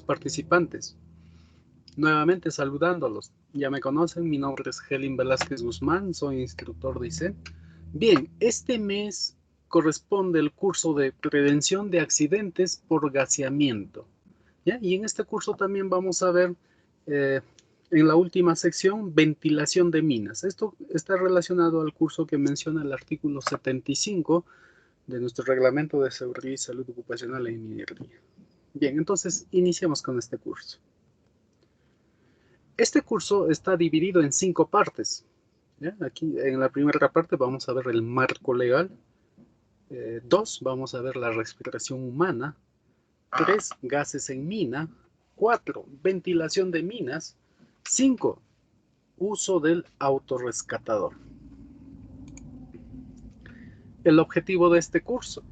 participantes. Nuevamente saludándolos. Ya me conocen, mi nombre es Helin Velázquez Guzmán, soy instructor de ICE. Bien, este mes corresponde el curso de prevención de accidentes por gaseamiento. ¿Ya? Y en este curso también vamos a ver en la última sección ventilación de minas. Esto está relacionado al curso que menciona el artículo 75 de nuestro reglamento de seguridad y salud ocupacional en minería. Bien, entonces iniciemos con este curso. Este curso está dividido en 5 partes. ¿Ya? Aquí en la primera parte vamos a ver el marco legal. 2, vamos a ver la respiración humana. 3, gases en mina. 4, ventilación de minas. 5, uso del autorrescatador. El objetivo de este curso.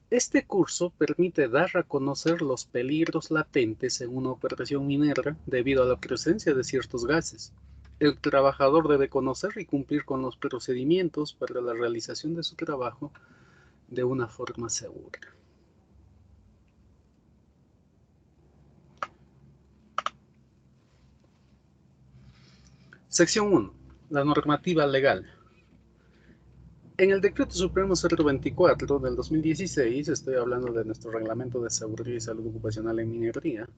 Este curso permite dar a conocer los peligros latentes en una operación minera debido a la presencia de ciertos gases. El trabajador debe conocer y cumplir con los procedimientos para la realización de su trabajo de una forma segura. Sección 1. La normativa legal. En el Decreto Supremo 024 del 2016, estoy hablando de nuestro Reglamento de Seguridad y Salud Ocupacional en Minería,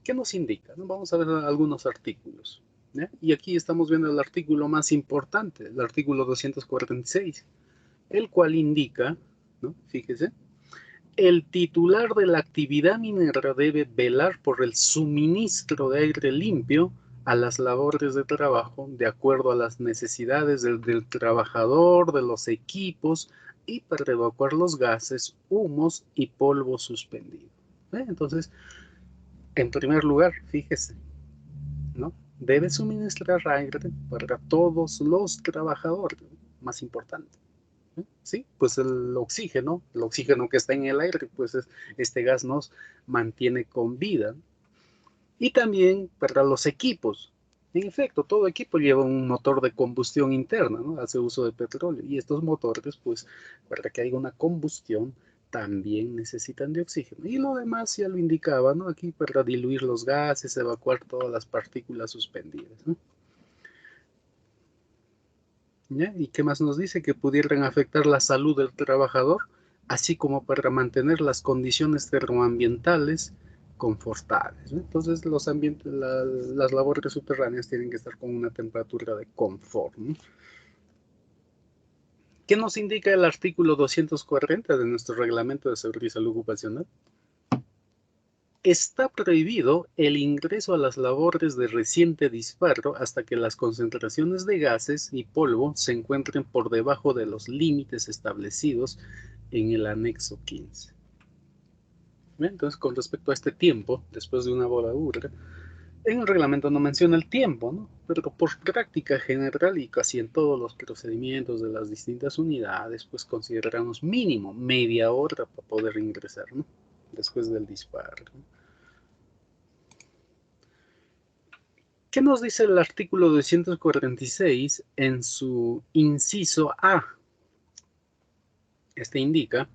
¿qué nos indica? Vamos a ver algunos artículos. ¿Ya? Y aquí estamos viendo el artículo más importante, el artículo 246, el cual indica, ¿no? Fíjese, el titular de la actividad minera debe velar por el suministro de aire limpio a las labores de trabajo de acuerdo a las necesidades del trabajador, de los equipos y para evacuar los gases, humos y polvo suspendido. Entonces, en primer lugar, fíjese, ¿no? Debe suministrar aire para todos los trabajadores, más importante. Sí, pues el oxígeno que está en el aire, pues este gas nos mantiene con vida. Y también para los equipos. En efecto, todo equipo lleva un motor de combustión interna, ¿no? Hace uso de petróleo. Y estos motores, pues, para que haya una combustión, también necesitan de oxígeno. Y lo demás ya lo indicaba, ¿no? Aquí para diluir los gases, evacuar todas las partículas suspendidas, ¿no? ¿Ya? ¿Y qué más nos dice? Que pudieran afectar la salud del trabajador, así como para mantener las condiciones termoambientales confortables, ¿no? Entonces las labores subterráneas tienen que estar con una temperatura de confort, ¿no? ¿Qué nos indica el artículo 240 de nuestro reglamento de seguridad y salud ocupacional? Está prohibido el ingreso a las labores de reciente disparo hasta que las concentraciones de gases y polvo se encuentren por debajo de los límites establecidos en el anexo 15. Entonces, con respecto a este tiempo, después de una voladura, en el reglamento no menciona el tiempo, ¿no? Pero por práctica general y casi en todos los procedimientos de las distintas unidades, pues consideramos mínimo media hora para poder ingresar, ¿no? Después del disparo, ¿no? ¿Qué nos dice el artículo 246 en su inciso A? Este indica,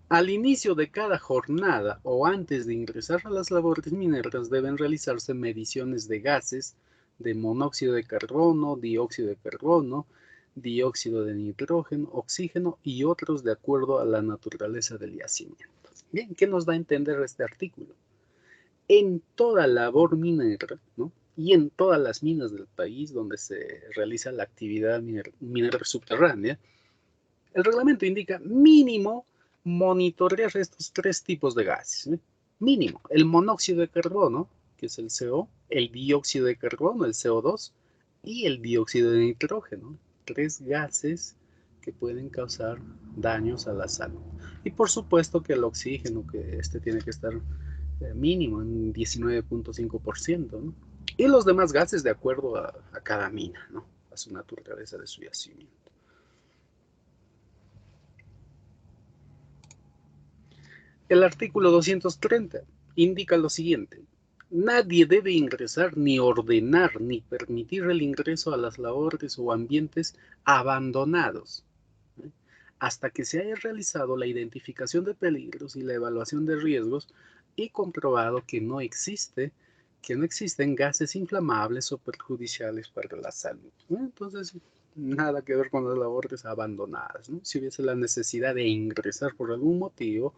al inicio de cada jornada o antes de ingresar a las labores mineras deben realizarse mediciones de gases, de monóxido de carbono, dióxido de carbono, dióxido de nitrógeno, oxígeno y otros de acuerdo a la naturaleza del yacimiento. Bien, ¿qué nos da a entender este artículo? En toda labor minera, ¿no? Y en todas las minas del país donde se realiza la actividad minera subterránea, el reglamento indica mínimo monitorear estos 3 tipos de gases, ¿no? Mínimo, el monóxido de carbono, que es el CO, el dióxido de carbono, el CO2, y el dióxido de nitrógeno, 3 gases que pueden causar daños a la salud. Y por supuesto que el oxígeno, que tiene que estar mínimo en 19.5%, ¿no? Y los demás gases de acuerdo a cada mina, ¿no? A su naturaleza de su yacimiento. El artículo 230 indica lo siguiente. Nadie debe ingresar ni ordenar ni permitir el ingreso a las labores o ambientes abandonados, ¿eh? hasta que se haya realizado la identificación de peligros y la evaluación de riesgos y comprobado que no existen gases inflamables o perjudiciales para la salud, ¿no? Entonces, nada que ver con las labores abandonadas, ¿no? Si hubiese la necesidad de ingresar por algún motivo,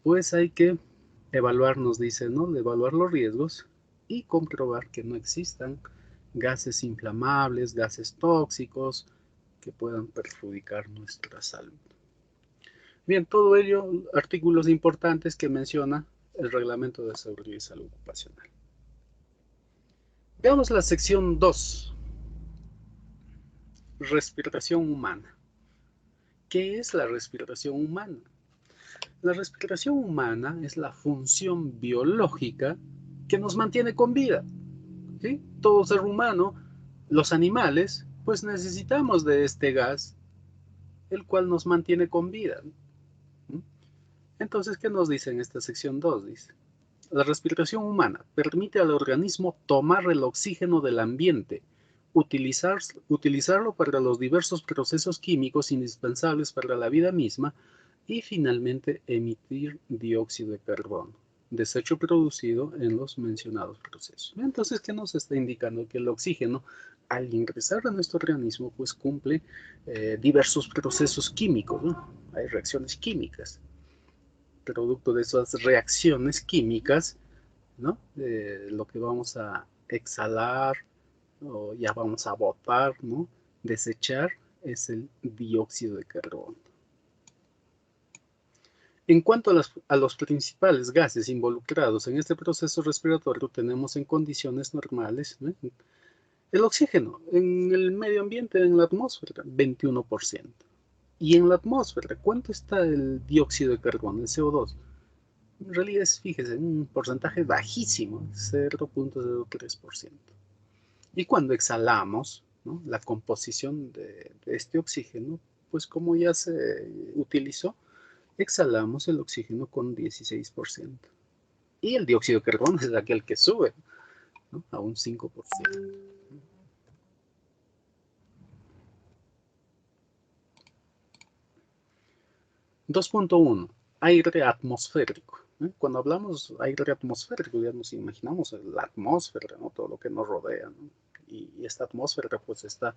pues hay que evaluar, nos dice, ¿no? De evaluar los riesgos y comprobar que no existan gases inflamables, gases tóxicos que puedan perjudicar nuestra salud. Bien, todo ello, artículos importantes que menciona el Reglamento de Seguridad y Salud Ocupacional. Veamos la sección 2, respiración humana. ¿Qué es la respiración humana? La respiración humana es la función biológica que nos mantiene con vida, ¿sí? Todo ser humano, los animales, pues necesitamos de este gas, el cual nos mantiene con vida. Entonces, ¿qué nos dice en esta sección 2? Dice, la respiración humana permite al organismo tomar el oxígeno del ambiente, utilizarlo para los diversos procesos químicos indispensables para la vida misma y finalmente emitir dióxido de carbono, desecho producido en los mencionados procesos. Entonces, ¿qué nos está indicando? Que el oxígeno, al ingresar a nuestro organismo, pues cumple diversos procesos químicos, ¿no? Hay reacciones químicas. Producto de esas reacciones químicas, ¿no? Lo que vamos a exhalar o ya vamos a botar, ¿no? Desechar es el dióxido de carbono. En cuanto a los principales gases involucrados en este proceso respiratorio, tenemos en condiciones normales, ¿no? El oxígeno en el medio ambiente, en la atmósfera, 21%. Y en la atmósfera, ¿cuánto está el dióxido de carbono, el CO2? En realidad es, fíjese, un porcentaje bajísimo, 0.03%. Y cuando exhalamos, ¿no? La composición de este oxígeno, pues como ya se utilizó, exhalamos el oxígeno con 16%. Y el dióxido de carbono es aquel que sube, ¿no? A un 5%. 2.1. Aire atmosférico. Cuando hablamos de aire atmosférico, ya nos imaginamos la atmósfera, ¿no? Todo lo que nos rodea, ¿no? Y esta atmósfera pues está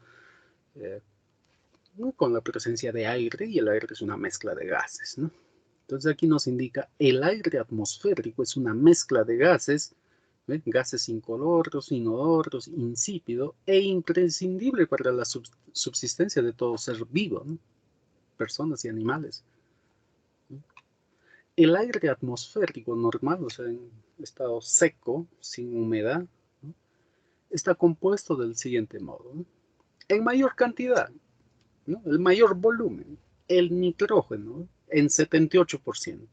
con la presencia de aire, y el aire es una mezcla de gases, ¿no? Entonces aquí nos indica el aire atmosférico es una mezcla de gases, ¿ven? Gases incoloros, inodoros, insípido e imprescindible para la subsistencia de todo ser vivo, ¿no? Personas y animales. El aire atmosférico normal, o sea, en estado seco, sin humedad, ¿no? Está compuesto del siguiente modo, ¿no? En mayor cantidad, ¿no? El mayor volumen, el nitrógeno en 78%.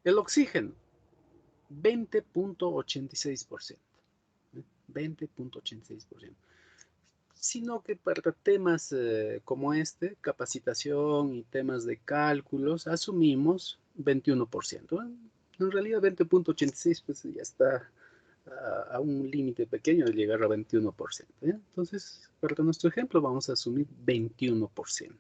El oxígeno, 20.86%. 20.86%. Sino que para temas como este, capacitación y temas de cálculos, asumimos 21%. En realidad 20.86 pues ya está a un límite pequeño de llegar a 21%. Entonces, para nuestro ejemplo vamos a asumir 21%.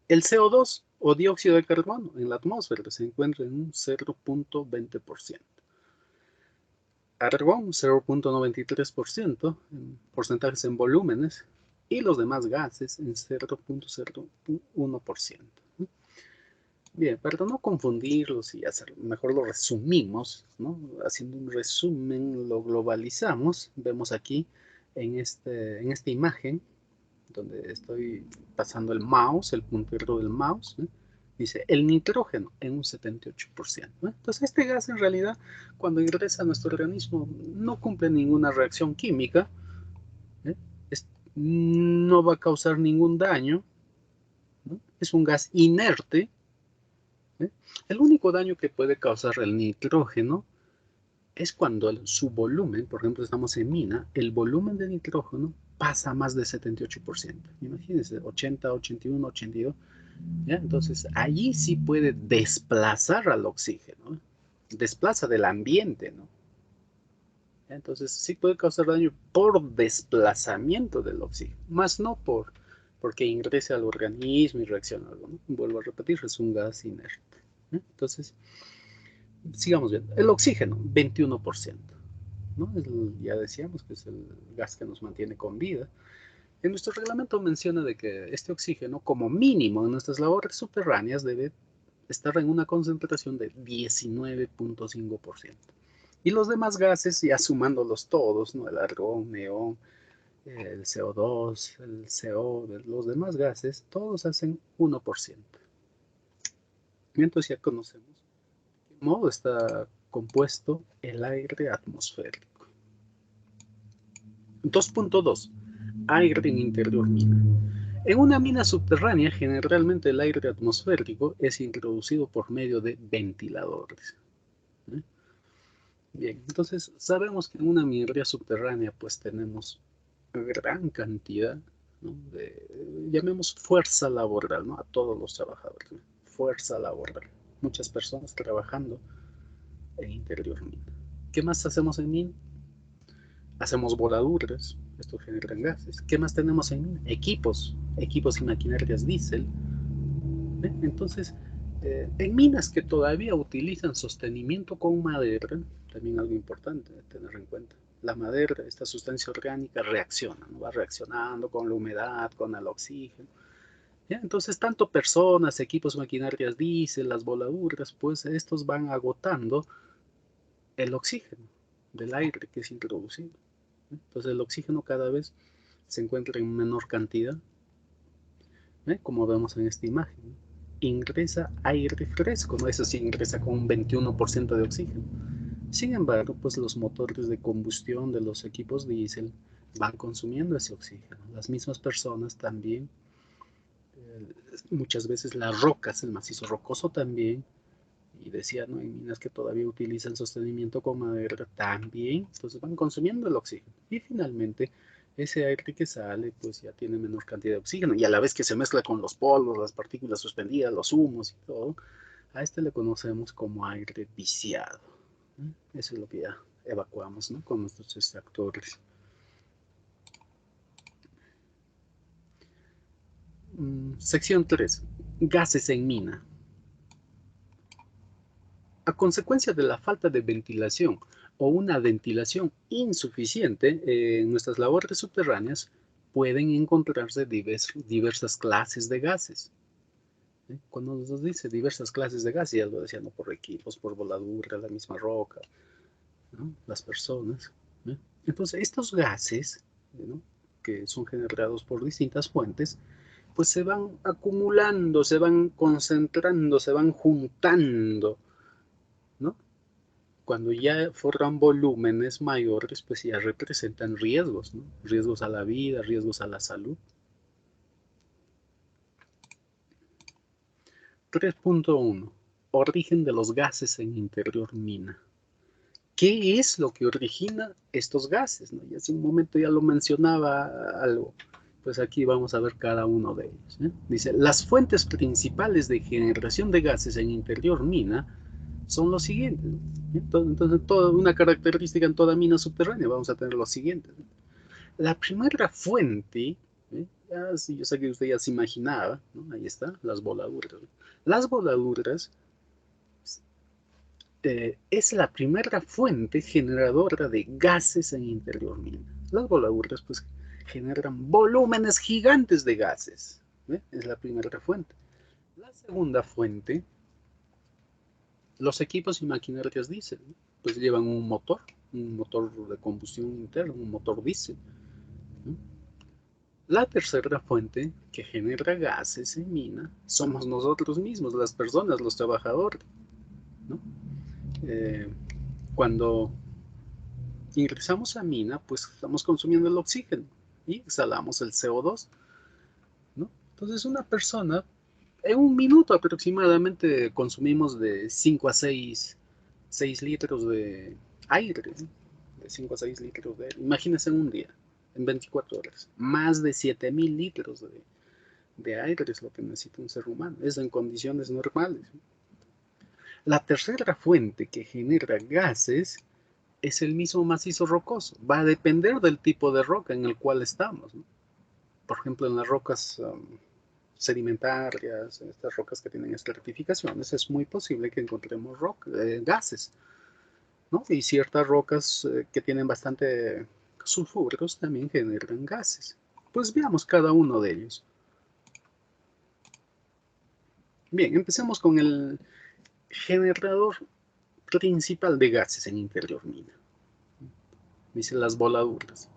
El CO2 o dióxido de carbono en la atmósfera se encuentra en un 0.20%. Argón, 0.93% en porcentajes en volúmenes, y los demás gases en 0.01%. Bien, para no confundirlos y hacer, mejor lo resumimos, ¿no? Haciendo un resumen, lo globalizamos. Vemos aquí en esta imagen, donde estoy pasando el mouse, el puntero del mouse, ¿eh? Dice el nitrógeno en un 78%. ¿No? Entonces este gas en realidad cuando ingresa a nuestro organismo no cumple ninguna reacción química, ¿eh? No va a causar ningún daño, ¿no? Es un gas inerte, ¿eh? El único daño que puede causar el nitrógeno es cuando su volumen, por ejemplo, estamos en mina, el volumen de nitrógeno pasa a más de 78%. Imagínense, 80, 81, 82. ¿Ya? Entonces, allí sí puede desplazar al oxígeno, ¿no? Desplaza del ambiente, ¿no? Entonces sí puede causar daño por desplazamiento del oxígeno, más no porque ingrese al organismo y reaccione a algo, ¿no? Vuelvo a repetir, es un gas inerte. Entonces, sigamos viendo. El oxígeno, 21%. ¿No? Ya decíamos que es el gas que nos mantiene con vida. En nuestro reglamento menciona de que este oxígeno, como mínimo en nuestras labores subterráneas, debe estar en una concentración de 19.5%. Y los demás gases, ya sumándolos todos, ¿no? El argón, neón, el CO2, el CO, los demás gases, todos hacen 1%. Y entonces ya conocemos de qué modo está compuesto el aire atmosférico. 2.2. Aire en interior mina. En una mina subterránea, generalmente el aire atmosférico es introducido por medio de ventiladores. Bien, entonces sabemos que en una minería subterránea pues tenemos gran cantidad, ¿no? Llamemos fuerza laboral, ¿no? A todos los trabajadores, ¿no? Fuerza laboral, muchas personas trabajando en interior mina. ¿Qué más hacemos en mina? Hacemos voladuras, esto genera gases. ¿Qué más tenemos en mina? Equipos y maquinarias diésel. Entonces, en minas que todavía utilizan sostenimiento con madera, también algo importante de tener en cuenta. La madera, esta sustancia orgánica, reacciona, ¿no? Va reaccionando con la humedad, con el oxígeno. ¿Ya? Entonces, tanto personas, equipos, maquinarias diésel, las voladuras, pues estos van agotando el oxígeno del aire que es introducido. Entonces, el oxígeno cada vez se encuentra en menor cantidad, como vemos en esta imagen. Ingresa aire fresco, ¿no? Eso sí ingresa con un 21% de oxígeno. Sin embargo, pues los motores de combustión de los equipos diésel van consumiendo ese oxígeno. Las mismas personas también, muchas veces las rocas, el macizo rocoso también, y decía, ¿no? En minas que todavía utilizan sostenimiento con madera también, entonces van consumiendo el oxígeno. Y finalmente, ese aire que sale, pues ya tiene menor cantidad de oxígeno, y a la vez que se mezcla con los polvos, las partículas suspendidas, los humos y todo, a este le conocemos como aire viciado. Eso es lo que ya evacuamos, ¿no? Con nuestros extractores. Sección 3. Gases en mina. A consecuencia de la falta de ventilación o una ventilación insuficiente en nuestras labores subterráneas, pueden encontrarse diversas clases de gases. Cuando nos dice diversas clases de gases, ya lo decían, ¿no? Por equipos, por voladura, la misma roca, ¿no? Las personas. Entonces, estos gases, ¿no? Que son generados por distintas fuentes, pues se van acumulando, se van concentrando, se van juntando, ¿no? Cuando ya forman volúmenes mayores, pues ya representan riesgos, ¿no? Riesgos a la vida, riesgos a la salud. 3.1. Origen de los gases en interior mina. ¿Qué es lo que origina estos gases? ¿No? Y hace un momento ya lo mencionaba algo. Pues aquí vamos a ver cada uno de ellos. Dice, las fuentes principales de generación de gases en interior mina son los siguientes. Entonces, toda una característica en toda mina subterránea, vamos a tener los siguientes. La primera fuente, ya, sí, yo sé que usted ya se imaginaba, ¿no? Ahí está, las voladuras. Las voladuras es la primera fuente generadora de gases en interior mina. Las voladuras pues generan volúmenes gigantes de gases. Es la primera fuente. La segunda fuente, los equipos y maquinarias diésel, ¿no? Pues llevan un motor de combustión interna, un motor diésel, ¿no? La tercera fuente que genera gases en mina somos nosotros mismos, las personas, los trabajadores, ¿no? Cuando ingresamos a mina, pues estamos consumiendo el oxígeno y exhalamos el CO2, ¿no? Entonces una persona, en un minuto aproximadamente consumimos de 5 a 6 litros de aire, ¿no? De 5 a 6 litros de aire. Imagínense en un día, en 24 horas, más de 7.000 litros de aire es lo que necesita un ser humano, eso en condiciones normales. La tercera fuente que genera gases es el mismo macizo rocoso. Va a depender del tipo de roca en el cual estamos, ¿no? Por ejemplo, en las rocas sedimentarias, en estas rocas que tienen estratificaciones, es muy posible que encontremos gases, ¿no? Y ciertas rocas que tienen bastante sulfúricos también generan gases. Pues veamos cada uno de ellos. Bien, empecemos con el generador principal de gases en interior mina. Dicen las voladuras.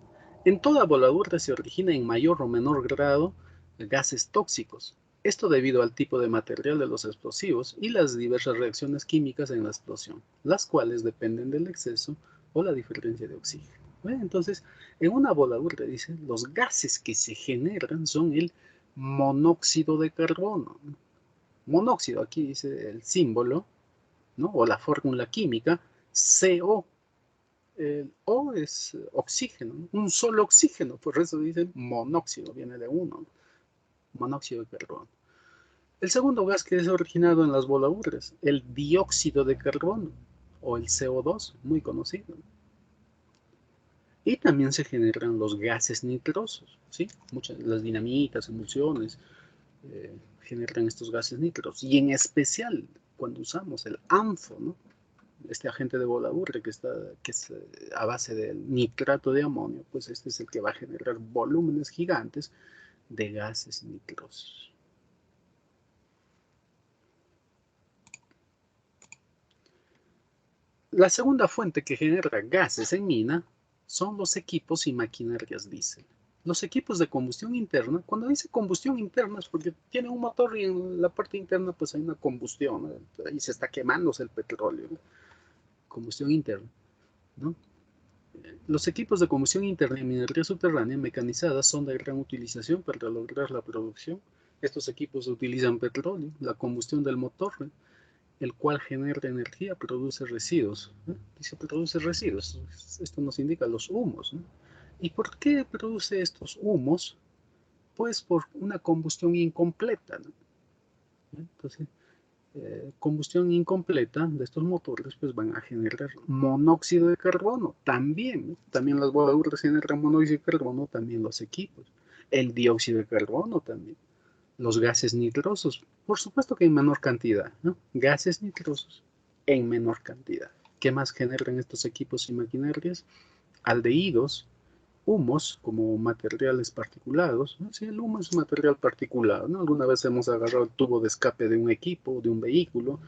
En toda voladura se origina en mayor o menor grado gases tóxicos. Esto debido al tipo de material de los explosivos y las diversas reacciones químicas en la explosión, las cuales dependen del exceso o la diferencia de oxígeno. Entonces, en una voladura dice, los gases que se generan son el monóxido de carbono. Monóxido, aquí dice el símbolo, ¿no? O la fórmula química, CO. El O es oxígeno, ¿no? Un solo oxígeno, por eso dicen monóxido, viene de uno, monóxido de carbono. El segundo gas que es originado en las voladuras, el dióxido de carbono, o el CO2, muy conocido. Y también se generan los gases nitrosos, ¿sí? Las dinamitas, emulsiones, generan estos gases nitrosos. Y en especial cuando usamos el ANFO, ¿no? Este agente de voladura que es a base del nitrato de amonio, pues este es el que va a generar volúmenes gigantes de gases nitrosos. La segunda fuente que genera gases en mina son los equipos y maquinarias diésel. Los equipos de combustión interna, cuando dice combustión interna es porque tiene un motor y en la parte interna pues hay una combustión, ¿no? Ahí se está quemándose el petróleo, ¿no? Combustión interna, ¿no? Los equipos de combustión interna y minería subterránea mecanizada son de gran utilización para lograr la producción. Estos equipos utilizan petróleo, la combustión del motor, el cual genera energía, produce residuos. Dice produce residuos. Esto nos indica los humos, ¿no? ¿Y por qué produce estos humos? Pues por una combustión incompleta, ¿no? Entonces, combustión incompleta de estos motores pues van a generar monóxido de carbono también, ¿no? También las voladuras generan monóxido de carbono, también los equipos, el dióxido de carbono también, los gases nitrosos, por supuesto que en menor cantidad, ¿no? Gases nitrosos en menor cantidad. ¿Qué más generan estos equipos y maquinarias? Aldehídos, humos como materiales particulados, ¿no? Sí, el humo es un material particulado, ¿no? Alguna vez hemos agarrado el tubo de escape de un equipo, de un vehículo,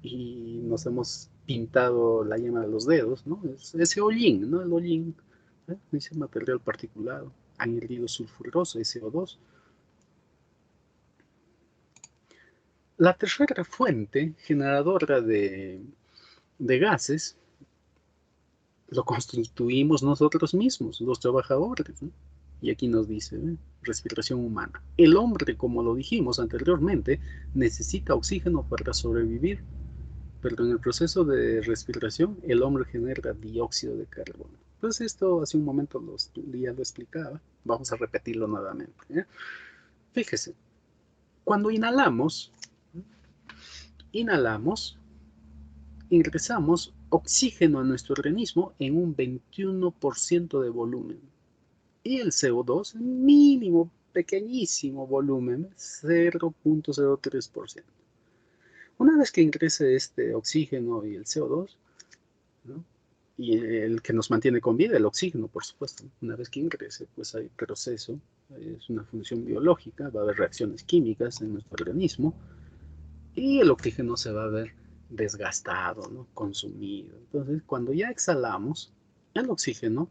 y nos hemos pintado la yema de los dedos, ¿no? Es ese hollín, ¿no? El hollín, ese material particulado, anhídrido sulfuroso, SO2. La tercera fuente generadora de gases lo constituimos nosotros mismos, los trabajadores, ¿no? Y aquí nos dice, respiración humana. El hombre, como lo dijimos anteriormente, necesita oxígeno para sobrevivir, pero en el proceso de respiración el hombre genera dióxido de carbono. Pues esto hace un momento ya lo explicaba, vamos a repetirlo nuevamente, ¿eh? Fíjese, cuando inhalamos, ingresamos oxígeno a nuestro organismo en un 21% de volumen. Y el CO2, mínimo, pequeñísimo volumen, 0.03%. Una vez que ingrese este oxígeno y el CO2, ¿no? Y el que nos mantiene con vida, el oxígeno, por supuesto, una vez que ingrese, pues hay proceso, es una función biológica, va a haber reacciones químicas en nuestro organismo, y el oxígeno se va a ver desgastado, ¿no? Consumido. Entonces, cuando ya exhalamos, el oxígeno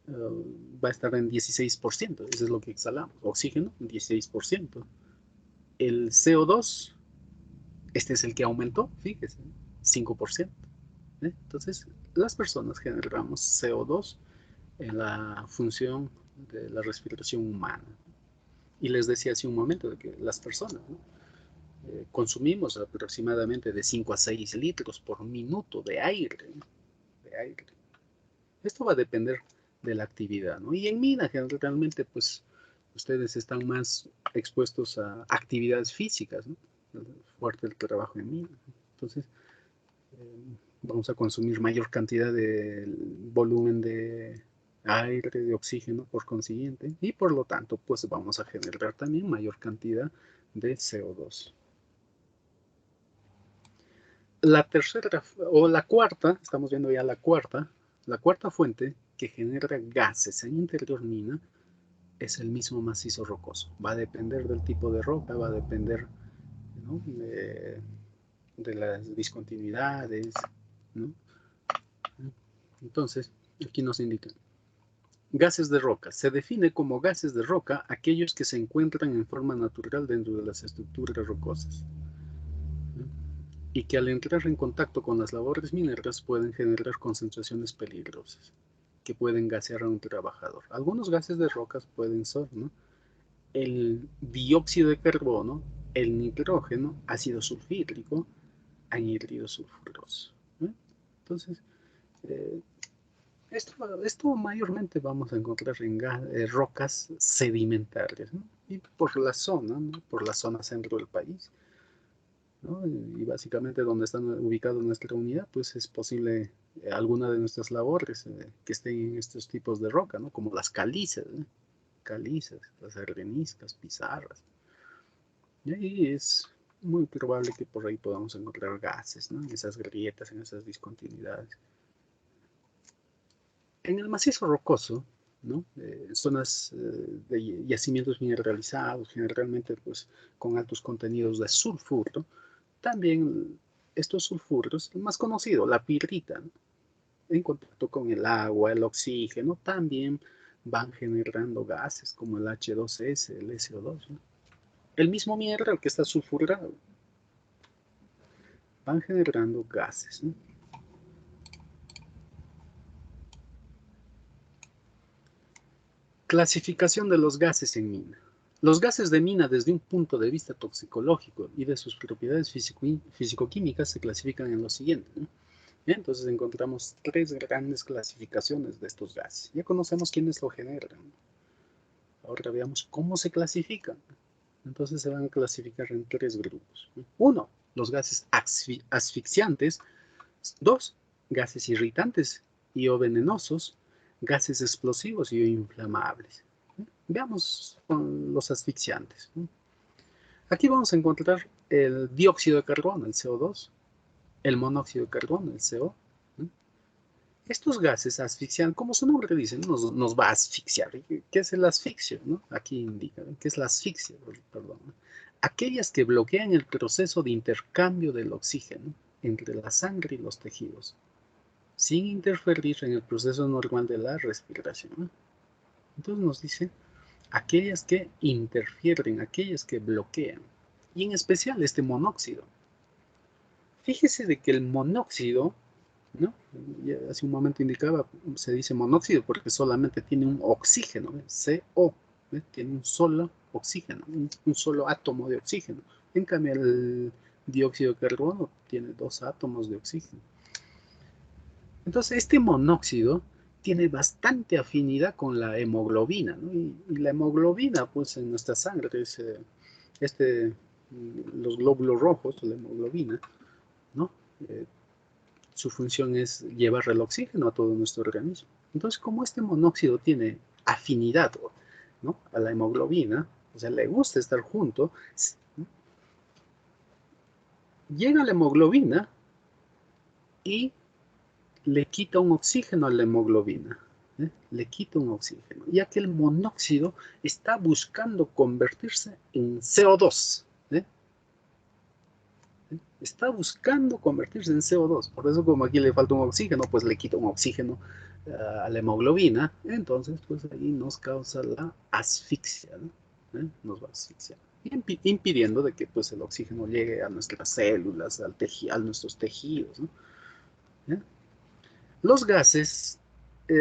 va a estar en 16%, eso es lo que exhalamos, oxígeno, 16%. El CO2, este es el que aumentó, fíjese, 5%. Entonces, las personas generamos CO2 en la función de la respiración humana. Y les decía hace un momento de que las personas, ¿no? Consumimos aproximadamente de 5 a 6 litros por minuto de aire, ¿no? De aire. Esto va a depender de la actividad, ¿no? Y en mina generalmente, pues, ustedes están más expuestos a actividades físicas, ¿no? Fuerte el trabajo en mina. Entonces, vamos a consumir mayor cantidad de volumen de aire, de oxígeno por consiguiente, y por lo tanto pues vamos a generar también mayor cantidad de CO2. La tercera o la cuarta, estamos viendo ya la cuarta fuente que genera gases en interior mina es el mismo macizo rocoso. Va a depender del tipo de roca, va a depender, ¿no?, de las discontinuidades, ¿no? Entonces, aquí nos indica gases de roca. Se define como gases de roca aquellos que se encuentran en forma natural dentro de las estructuras rocosas, ¿no?, y que al entrar en contacto con las labores mineras pueden generar concentraciones peligrosas que pueden gasear a un trabajador. Algunos gases de rocas pueden ser, ¿no?, el dióxido de carbono, el nitrógeno, ácido sulfídrico, anhídrido sulfuroso, ¿no? Entonces, eh, esto mayormente vamos a encontrar en rocas sedimentarias, ¿no?, y por la zona, ¿no?, por la zona centro del país, ¿no?, y básicamente donde está ubicada nuestra unidad, pues es posible alguna de nuestras labores que estén en estos tipos de roca, ¿no?, como las calizas, ¿no?, calizas, las areniscas, pizarras, y ahí es muy probable que por ahí podamos encontrar gases, ¿no?, en esas grietas, en esas discontinuidades. En el macizo rocoso, ¿no?, zonas de yacimientos mineralizados, generalmente pues con altos contenidos de sulfuro, también estos sulfuros, el más conocido, la pirita, ¿no?, en contacto con el agua, el oxígeno, también van generando gases como el H2S, el SO2, ¿no? El mismo mineral que está sulfurado, van generando gases, ¿no? Clasificación de los gases en mina. Los gases de mina desde un punto de vista toxicológico y de sus propiedades físico-químicas se clasifican en lo siguiente, ¿no? Entonces encontramos tres grandes clasificaciones de estos gases. Ya conocemos quiénes lo generan. Ahora veamos cómo se clasifican. Entonces se van a clasificar en tres grupos. Uno, los gases asfixiantes. Dos, gases irritantes y o venenosos. Gases explosivos y o inflamables. Veamos con los asfixiantes. Aquí vamos a encontrar el dióxido de carbono, el CO2, el monóxido de carbono, el CO. Estos gases asfixian, como su nombre dice, nos va a asfixiar. ¿Qué es el asfixio, no? Aquí indica, ¿qué es la asfixia? Perdón. Aquellas que bloquean el proceso de intercambio del oxígeno entre la sangre y los tejidos, sin interferir en el proceso normal de la respiración. Entonces nos dice aquellas que interfieren, aquellas que bloquean, y en especial este monóxido. Fíjese de que el monóxido, ¿no?, ya hace un momento indicaba, se dice monóxido porque solamente tiene un oxígeno, CO, tiene un solo oxígeno, un solo átomo de oxígeno. En cambio, el dióxido de carbono tiene dos átomos de oxígeno. Entonces, este monóxido tiene bastante afinidad con la hemoglobina, ¿no? Y la hemoglobina, pues en nuestra sangre, es los glóbulos rojos, la hemoglobina, ¿no? Su función es llevar el oxígeno a todo nuestro organismo. Entonces, como este monóxido tiene afinidad, ¿no?, a la hemoglobina, o sea, le gusta estar junto, ¿no?, llega la hemoglobina y le quita un oxígeno a la hemoglobina, le quita un oxígeno, ya que el monóxido está buscando convertirse en CO2, está buscando convertirse en CO2, por eso como aquí le falta un oxígeno, pues le quita un oxígeno a la hemoglobina, entonces pues ahí nos causa la asfixia, ¿no? Nos va a asfixiar, impidiendo de que pues el oxígeno llegue a nuestras células, a nuestros tejidos, ¿no? Los gases,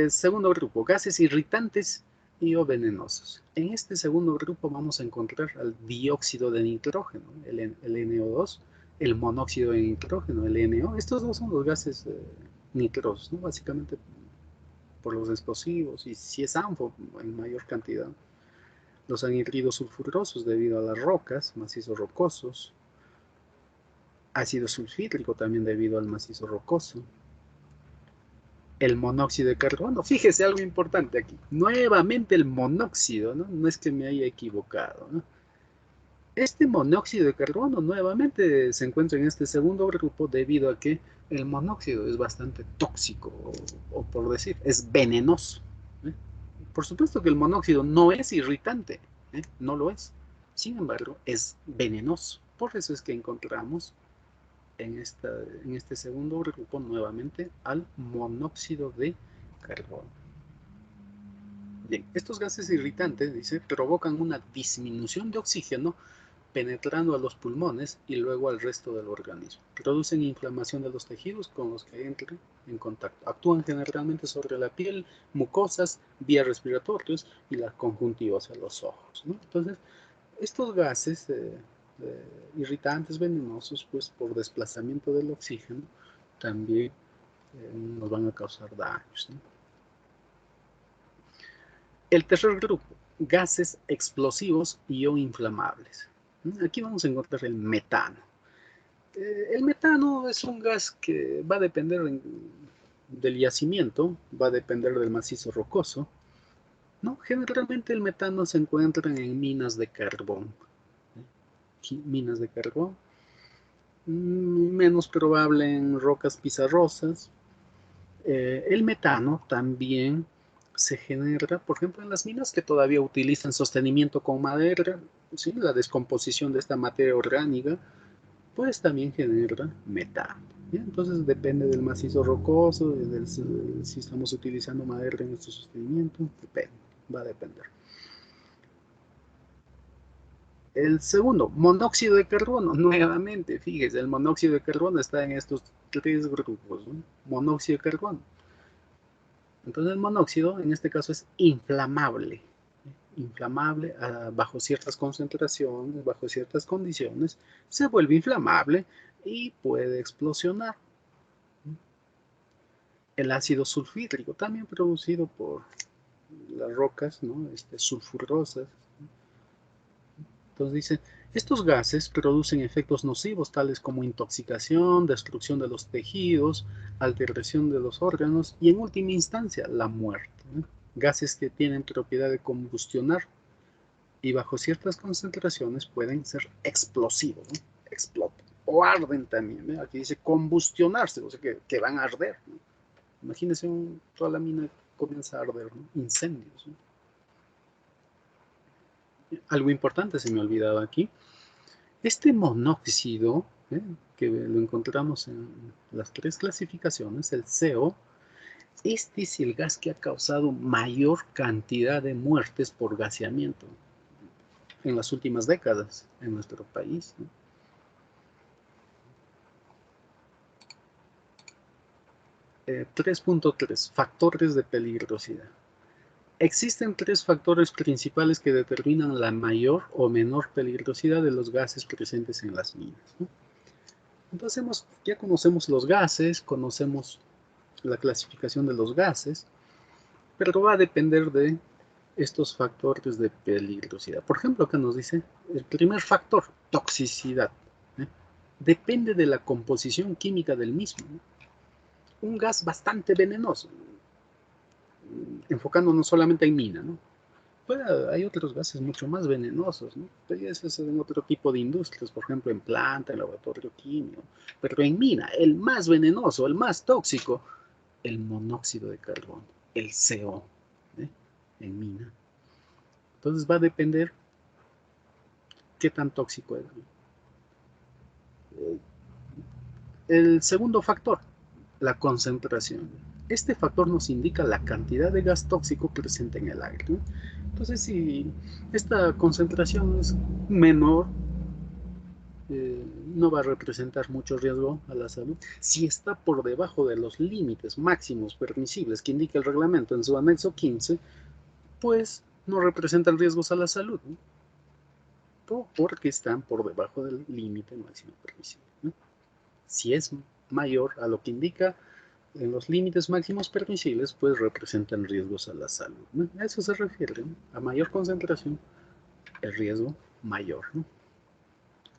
segundo grupo, gases irritantes y o venenosos. En este segundo grupo vamos a encontrar al dióxido de nitrógeno, el NO2, el monóxido de nitrógeno, el NO. Estos dos son los gases nitrosos, ¿no?, básicamente por los explosivos, y si es ANFO en mayor cantidad. Los anhídridos sulfurosos debido a las rocas, macizos rocosos. ácido sulfídrico también debido al macizo rocoso, el monóxido de carbono. Fíjese algo importante aquí, nuevamente el monóxido, ¿no? No es que me haya equivocado, ¿no? Este monóxido de carbono nuevamente se encuentra en este segundo grupo debido a que el monóxido es bastante tóxico, o por decir, es venenoso, ¿eh? Por supuesto que el monóxido no es irritante, no lo es. Sin embargo, es venenoso. Por eso es que encontramos en este segundo grupo nuevamente al monóxido de carbono. Bien, estos gases irritantes, dice, provocan una disminución de oxígeno penetrando a los pulmones y luego al resto del organismo. Producen inflamación de los tejidos con los que entran en contacto. Actúan generalmente sobre la piel, mucosas, vías respiratorias y las conjuntivas de los ojos, ¿no? Entonces, estos gases irritantes, venenosos, pues por desplazamiento del oxígeno, también nos van a causar daños, ¿no? El tercer grupo, gases explosivos y o inflamables. Aquí vamos a encontrar el metano. El metano es un gas que va a depender del yacimiento, va a depender del macizo rocoso, ¿no? Generalmente el metano se encuentra en minas de carbón. Minas de carbón, menos probable en rocas pizarrosas. El metano también se genera, por ejemplo, en las minas que todavía utilizan sostenimiento con madera, ¿sí? La descomposición de esta materia orgánica, pues también genera metano. ¿Sí? Entonces depende del macizo rocoso, si estamos utilizando madera en nuestro sostenimiento, depende, va a depender. El segundo, monóxido de carbono, nuevamente, fíjese, el monóxido de carbono está en estos tres grupos, ¿no? Monóxido de carbono. Entonces el monóxido en este caso es inflamable, inflamable bajo ciertas concentraciones, bajo ciertas condiciones, se vuelve inflamable y puede explosionar. El ácido sulfídrico, también producido por las rocas, ¿no? Sulfurosas. Entonces dice, estos gases producen efectos nocivos tales como intoxicación, destrucción de los tejidos, alteración de los órganos y en última instancia la muerte, ¿no? Gases que tienen propiedad de combustionar y bajo ciertas concentraciones pueden ser explosivos, ¿no? Explotan o arden también, ¿no? Aquí dice combustionarse, o sea que van a arder, ¿no? Imagínense toda la mina comienza a arder, ¿no? Incendios, ¿no? Algo importante se me ha olvidado aquí. Este monóxido, que lo encontramos en las tres clasificaciones, el CO, este es el gas que ha causado mayor cantidad de muertes por gaseamiento en las últimas décadas en nuestro país, ¿no? 3.3, factores de peligrosidad. Existen tres factores principales que determinan la mayor o menor peligrosidad de los gases presentes en las minas, ¿no? Entonces ya conocemos los gases, conocemos la clasificación de los gases, pero va a depender de estos factores de peligrosidad. Por ejemplo, acá nos dice el primer factor, toxicidad, ¿eh? Depende de la composición química del mismo, ¿no? Un gas bastante venenoso, enfocándonos solamente en mina, ¿no? Pues hay otros gases mucho más venenosos, ¿no? Pero eso es en otro tipo de industrias, por ejemplo en planta, en laboratorio químico. Pero en mina, el más venenoso, el más tóxico, el monóxido de carbono, el CO, ¿eh? En mina. Entonces va a depender qué tan tóxico es. El segundo factor, la concentración. Este factor nos indica la cantidad de gas tóxico presente en el aire, ¿no? Entonces, si esta concentración es menor, no va a representar mucho riesgo a la salud. Si está por debajo de los límites máximos permisibles que indica el reglamento en su anexo 15, pues no representan riesgos a la salud, ¿no? Porque están por debajo del límite máximo permisible, ¿no? Si es mayor a lo que indica en los límites máximos permisibles, pues representan riesgos a la salud, ¿no? A eso se refiere, ¿no? A mayor concentración, el riesgo mayor, ¿no?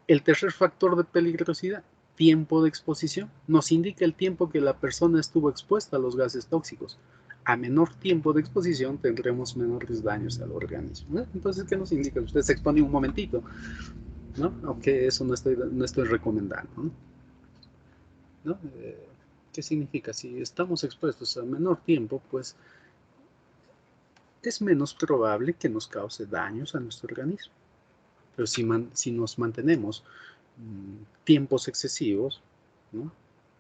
El tercer factor de peligrosidad, tiempo de exposición, nos indica el tiempo que la persona estuvo expuesta a los gases tóxicos. A menor tiempo de exposición tendremos menores daños al organismo, ¿no? Entonces, ¿qué nos indica? Usted se expone un momentito, ¿no? Aunque eso no estoy recomendando, ¿no? ¿No? ¿Qué significa? Si estamos expuestos a menor tiempo, pues es menos probable que nos cause daños a nuestro organismo. Pero si nos mantenemos tiempos excesivos, ¿no?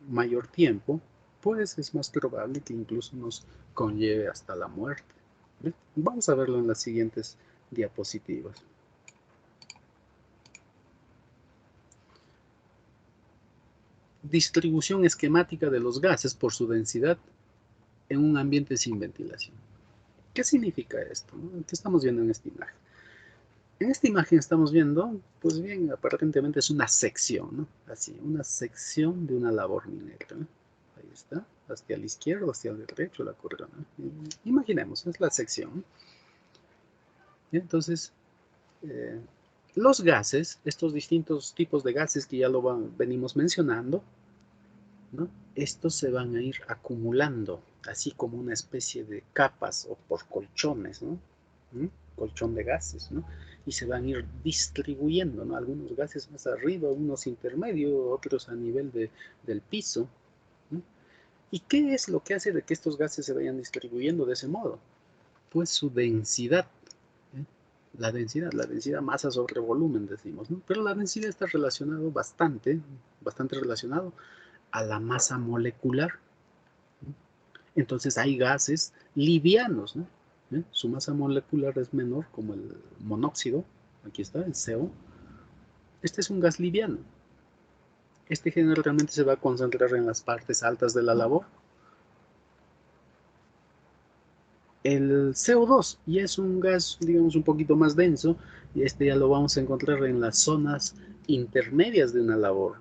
Mayor tiempo, pues es más probable que incluso nos conlleve hasta la muerte. ¿Ve? Vamos a verlo en las siguientes diapositivas. Distribución esquemática de los gases por su densidad en un ambiente sin ventilación. ¿Qué significa esto? ¿Qué estamos viendo en esta imagen? En esta imagen estamos viendo, pues bien, aparentemente es una sección, ¿no? Así, una sección de una labor minera, ¿no? Ahí está, hacia la izquierda, hacia el derecho, la corona. Imaginemos, es la sección. Y entonces, los gases, estos distintos tipos de gases que ya venimos mencionando, ¿no? Estos se van a ir acumulando, así como una especie de capas o por colchones, ¿no? Colchón de gases, ¿no? Y se van a ir distribuyendo, ¿no? Algunos gases más arriba, unos intermedios, otros a nivel del piso, ¿no? ¿Y qué es lo que hace de que estos gases se vayan distribuyendo de ese modo? Pues su densidad, ¿eh? La densidad masa sobre volumen, decimos, ¿no? Pero la densidad está relacionado bastante relacionado a la masa molecular. Entonces hay gases livianos, ¿no? Su masa molecular es menor, como el monóxido, aquí está, el CO. Este es un gas liviano. Este generalmente se va a concentrar en las partes altas de la labor. El CO2 ya es un gas, digamos, un poquito más denso, y este ya lo vamos a encontrar en las zonas intermedias de una labor.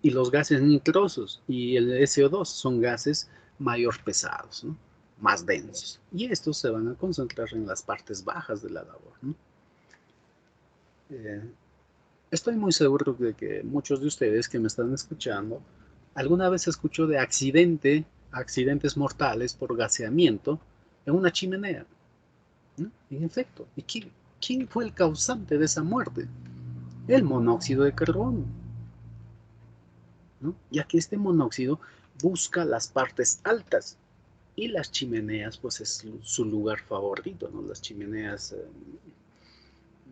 Y los gases nitrosos y el SO2 son gases mayor pesados, ¿no? Más densos. Y estos se van a concentrar en las partes bajas de la labor, ¿no? Estoy muy seguro de que muchos de ustedes que me están escuchando alguna vez escuchó de accidentes mortales por gaseamiento en una chimenea, ¿no? En efecto, ¿y quién fue el causante de esa muerte? El monóxido de carbono, ¿no? Ya que este monóxido busca las partes altas y las chimeneas pues es su lugar favorito, ¿no? Las chimeneas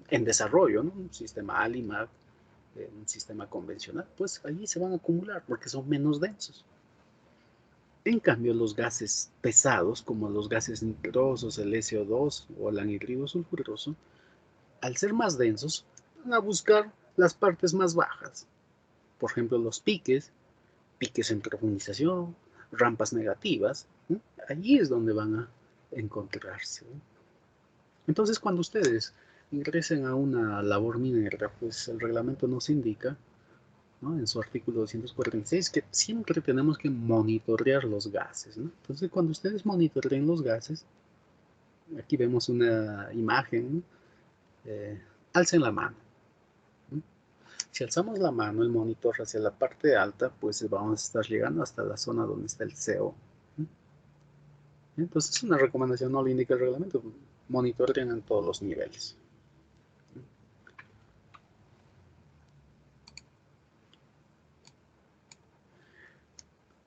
en desarrollo, ¿no? Un sistema Alimak, un sistema convencional, pues allí se van a acumular porque son menos densos. En cambio, los gases pesados, como los gases nitrosos, el SO2 o el anhidrido sulfuroso, al ser más densos, van a buscar las partes más bajas. Por ejemplo, los piques en profundización, rampas negativas, ¿no? Allí es donde van a encontrarse, ¿no? Entonces, cuando ustedes ingresen a una labor minera, pues el reglamento nos indica, ¿no? En su artículo 246, que siempre tenemos que monitorear los gases, ¿no? Entonces, cuando ustedes monitoreen los gases, aquí vemos una imagen, ¿no? Alcen la mano, ¿no? Si alzamos la mano, el monitor hacia la parte alta, pues vamos a estar llegando hasta la zona donde está el CO, ¿no? Entonces, es una recomendación, no lo indica el reglamento, monitoreen en todos los niveles.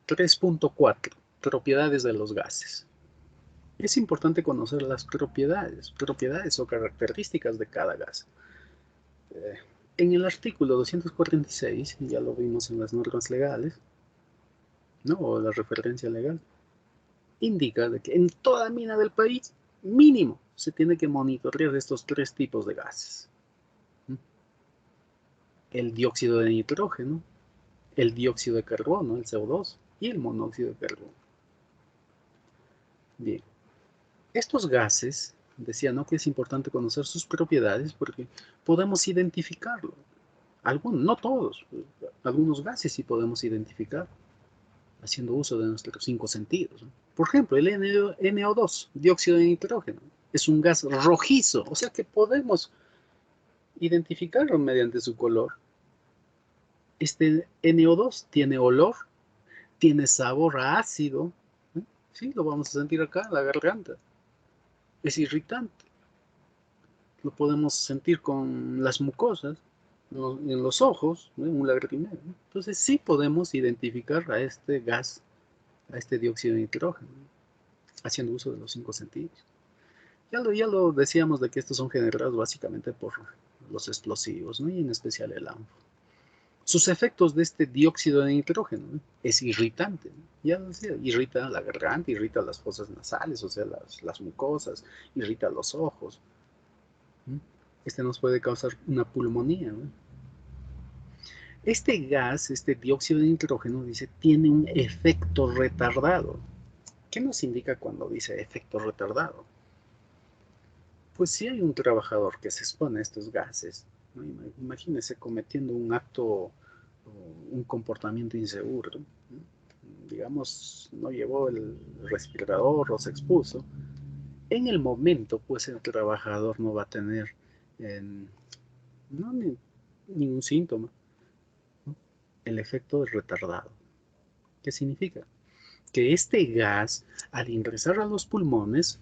3.4. Propiedades de los gases. Es importante conocer las propiedades o características de cada gas. En el artículo 246, ya lo vimos en las normas legales, ¿no? O la referencia legal, indica de que en toda mina del país, mínimo, se tiene que monitorear estos tres tipos de gases. El dióxido de nitrógeno, el dióxido de carbono, el CO2, y el monóxido de carbono. Bien, estos gases, decía, ¿no? Que es importante conocer sus propiedades porque podemos identificarlo. Algunos, no todos, algunos gases sí podemos identificar haciendo uso de nuestros 5 sentidos, ¿no? Por ejemplo, el NO2, dióxido de nitrógeno, es un gas rojizo, o sea que podemos identificarlo mediante su color. Este NO2 tiene olor, tiene sabor a ácido. Sí, lo vamos a sentir acá en la garganta. Es irritante. Lo podemos sentir con las mucosas, en los ojos, ¿no? Un lagrimeo, ¿no? Entonces sí podemos identificar a este gas, a este dióxido de nitrógeno, ¿no? Haciendo uso de los 5 sentidos. Ya lo decíamos de que estos son generados básicamente por los explosivos, ¿no? Y en especial el AMFO. Sus efectos de este dióxido de nitrógeno, ¿no? Es irritante, ¿no? Ya lo decía, irrita la garganta, irrita las fosas nasales, o sea, las mucosas, irrita los ojos. ¿No? Este nos puede causar una pulmonía, ¿no? Este gas, este dióxido de nitrógeno, dice, tiene un efecto retardado. ¿Qué nos indica cuando dice efecto retardado? Pues si hay un trabajador que se expone a estos gases, ¿no? Imagínese cometiendo un acto o un comportamiento inseguro, ¿no? Digamos, no llevó el respirador o se expuso. En el momento, pues el trabajador no va a tener eh, no, ningún síntoma, ¿no? El efecto es retardado. ¿Qué significa? Que este gas, al ingresar a los pulmones,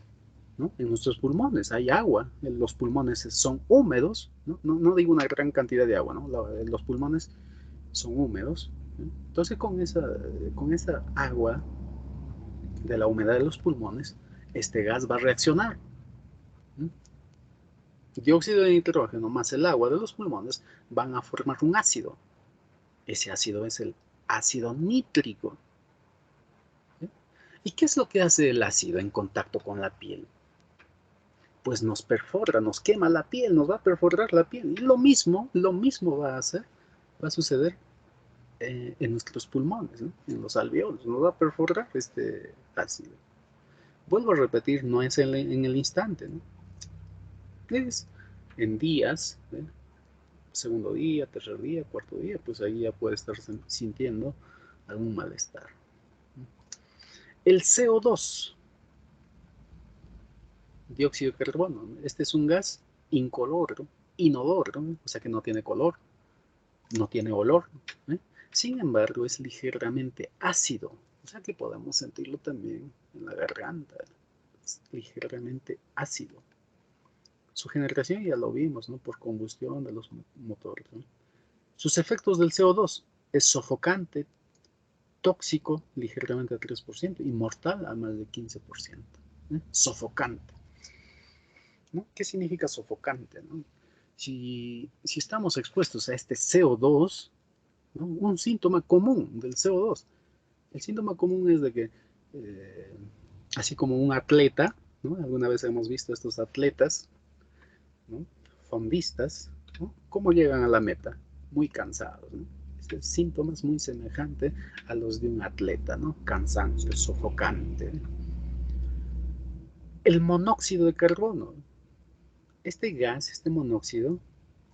¿no? En nuestros pulmones hay agua, los pulmones son húmedos, ¿no? No digo una gran cantidad de agua, ¿no? Los pulmones son húmedos, ¿no? Entonces con esa agua de la humedad de los pulmones, este gas va a reaccionar, ¿no? Dióxido de nitrógeno más el agua de los pulmones van a formar un ácido. Ese ácido es el ácido nítrico. ¿Sí? ¿Y qué es lo que hace el ácido en contacto con la piel? Pues nos perfora, nos quema la piel, nos va a perforar la piel. Y lo mismo va a suceder en nuestros pulmones, ¿no? En los alveolos, nos va a perforar este ácido. Vuelvo a repetir, no es en el instante, ¿no? Es en días, ¿eh? Segundo día, tercer día, cuarto día, pues ahí ya puede estar sintiendo algún malestar. El CO2, dióxido de carbono, este es un gas incoloro, inodoro, o sea que no tiene color, no tiene olor, ¿eh? Sin embargo es ligeramente ácido, o sea que podemos sentirlo también en la garganta, es ligeramente ácido. Su generación ya lo vimos, ¿no? Por combustión de los motores, ¿no? Sus efectos del CO2 es sofocante, tóxico ligeramente al 3% y mortal a más de 15%. ¿Eh? Sofocante. ¿No? ¿Qué significa sofocante? ¿No? Si estamos expuestos a este CO2, ¿no? Un síntoma común del CO2, el síntoma común es de que, eh, así como un atleta, ¿no? Alguna vez hemos visto estos atletas, ¿no? Fondistas, ¿no? ¿Cómo llegan a la meta? Muy cansados, ¿no? Este síntoma es muy semejante a los de un atleta, ¿no? Cansancio, sofocante. El monóxido de carbono. Este gas, este monóxido,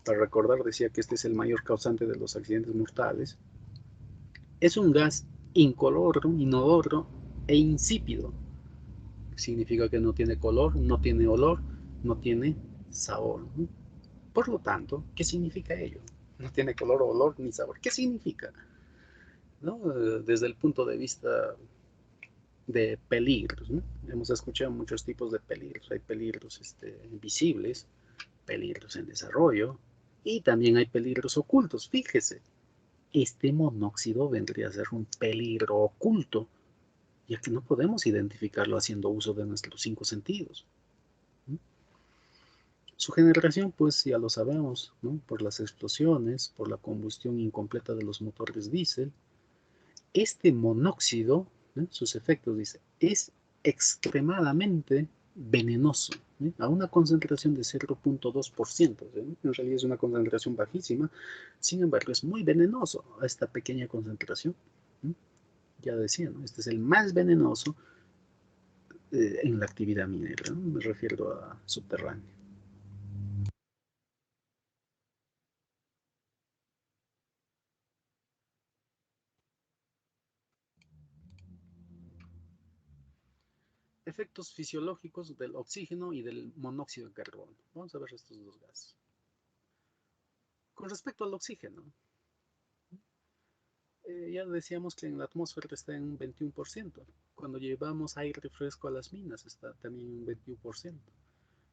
para recordar, decía que este es el mayor causante de los accidentes mortales, es un gas incoloro, inodoro e insípido. Significa que no tiene color, no tiene olor, no tiene sabor, ¿no? Por lo tanto, ¿qué significa ello? No tiene color, olor ni sabor. ¿Qué significa? ¿No? Desde el punto de vista de peligros, ¿no? Hemos escuchado muchos tipos de peligros. Hay peligros visibles, peligros en desarrollo y también hay peligros ocultos. Fíjese, este monóxido vendría a ser un peligro oculto, ya que no podemos identificarlo haciendo uso de nuestros 5 sentidos. ¿No? Su generación, pues ya lo sabemos, ¿no? Por las explosiones, por la combustión incompleta de los motores diésel. Este monóxido, ¿no? Sus efectos, dice, es extremadamente venenoso, ¿eh? A una concentración de 0.2%, ¿eh? En realidad es una concentración bajísima, sin embargo es muy venenoso a esta pequeña concentración, ¿eh? Ya decía, ¿no? Este es el más venenoso en la actividad minera, ¿no? Me refiero a subterránea. Efectos fisiológicos del oxígeno y del monóxido de carbono. Vamos a ver estos dos gases. Con respecto al oxígeno, Ya decíamos que en la atmósfera está en un 21%. Cuando llevamos aire fresco a las minas está también en un 21%.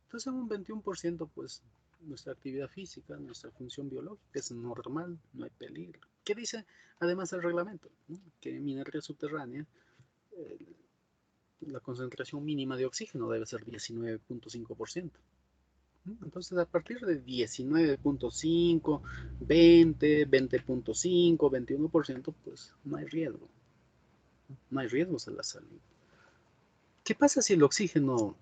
Entonces en un 21%, pues nuestra actividad física, nuestra función biológica es normal, no hay peligro. ¿Qué dice además el reglamento? ¿No? Que en minería subterránea eh, la concentración mínima de oxígeno debe ser 19.5%. Entonces, a partir de 19.5, 20, 20.5, 21%, pues no hay riesgo. No hay riesgos a la salud. ¿Qué pasa si el oxígeno